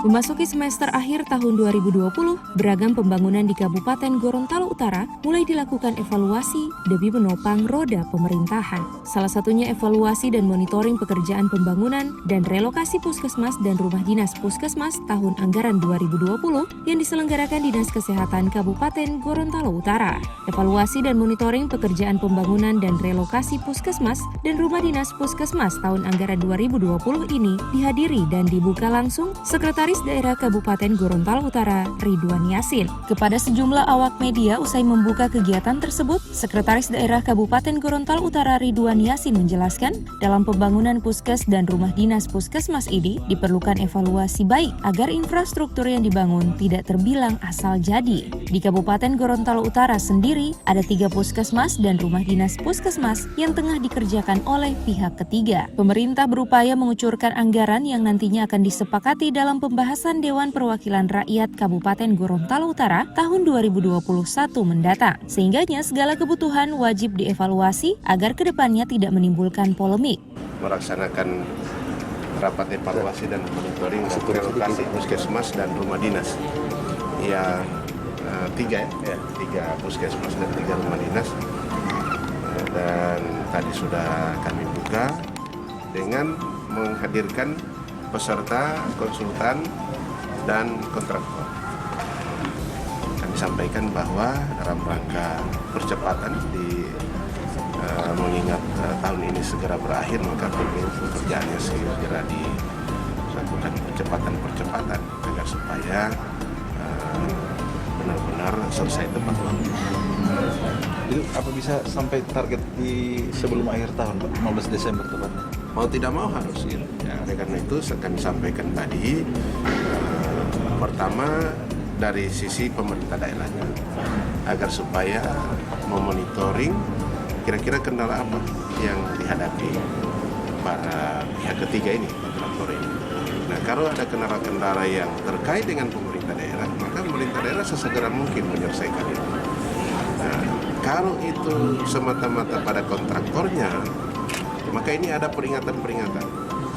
Memasuki semester akhir tahun 2020, beragam pembangunan di Kabupaten Gorontalo Utara mulai dilakukan evaluasi demi menopang roda pemerintahan. Salah satunya evaluasi dan monitoring pekerjaan pembangunan dan relokasi puskesmas dan rumah dinas puskesmas tahun anggaran 2020 yang diselenggarakan Dinas Kesehatan Kabupaten Gorontalo Utara. Evaluasi dan monitoring pekerjaan pembangunan dan relokasi puskesmas dan rumah dinas puskesmas tahun anggaran 2020 ini dihadiri dan dibuka langsung Sekretaris Daerah Kabupaten Gorontalo Utara, Ridwan Yasin. Kepada sejumlah awak media usai membuka kegiatan tersebut, Sekretaris Daerah Kabupaten Gorontalo Utara Ridwan Yasin menjelaskan, dalam pembangunan puskes dan rumah dinas puskesmas ini diperlukan evaluasi baik agar infrastruktur yang dibangun tidak terbilang asal jadi. Di Kabupaten Gorontalo Utara sendiri, ada 3 puskesmas dan rumah dinas puskesmas yang tengah dikerjakan oleh pihak ketiga. Pemerintah berupaya mengucurkan anggaran yang nantinya akan disepakati dalam pembahasan Dewan Perwakilan Rakyat Kabupaten Gorontalo Utara tahun 2021 mendatang. Sehingganya segala kebutuhan wajib dievaluasi agar kedepannya tidak menimbulkan polemik. Melaksanakan rapat evaluasi dan monitoring relokasi puskesmas dan rumah dinas. Tiga puskesmas dan 3 rumah dinas. Dan tadi sudah kami buka dengan menghadirkan peserta, konsultan, dan kontraktor. Kami sampaikan bahwa dalam rangka percepatan mengingat tahun ini segera berakhir, maka pekerjaannya segera dilakukan percepatan agar supaya benar-benar selesai tepat waktu. Itu apa bisa sampai target di sebelum akhir tahun, Pak? 15 Desember tepatnya? Mau tidak mau harus gitu. Ya, karena itu kami sampaikan tadi, pertama dari sisi pemerintah daerahnya, agar supaya memonitoring kira-kira kendala apa yang dihadapi para pihak ketiga ini, kontraktor ini. Nah, kalau ada kendala-kendala yang terkait dengan pemerintah daerah, maka pemerintah daerah sesegera mungkin menyelesaikan itu. Nah, kalau itu semata-mata pada kontraktornya, maka ini ada peringatan-peringatan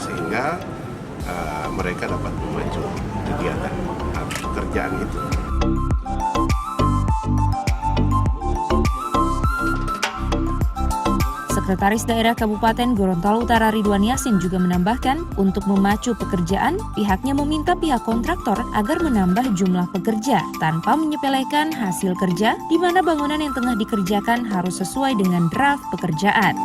sehingga mereka dapat memacu kegiatan pekerjaan itu. Sekretaris Daerah Kabupaten Gorontalo Utara Ridwan Yasin juga menambahkan, untuk memacu pekerjaan, pihaknya meminta pihak kontraktor agar menambah jumlah pekerja tanpa menyepelekan hasil kerja, di mana bangunan yang tengah dikerjakan harus sesuai dengan draft pekerjaan.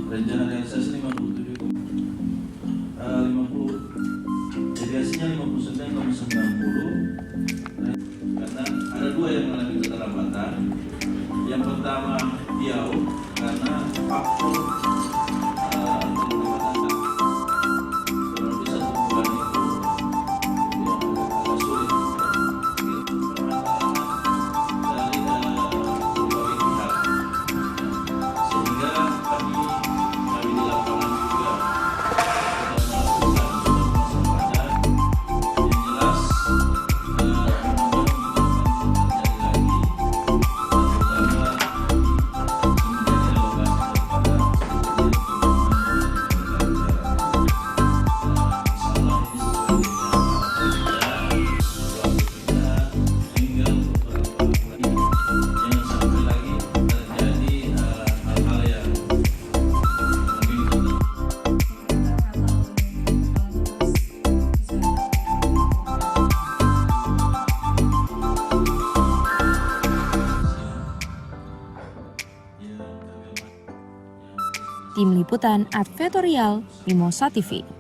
Rencana realisasi 50, deviasinya 59,90, karena ada 2 yang mengalami keterlambatan. Yang pertama Biau, karena faktor Tim Liputan Advertorial Mimosa TV.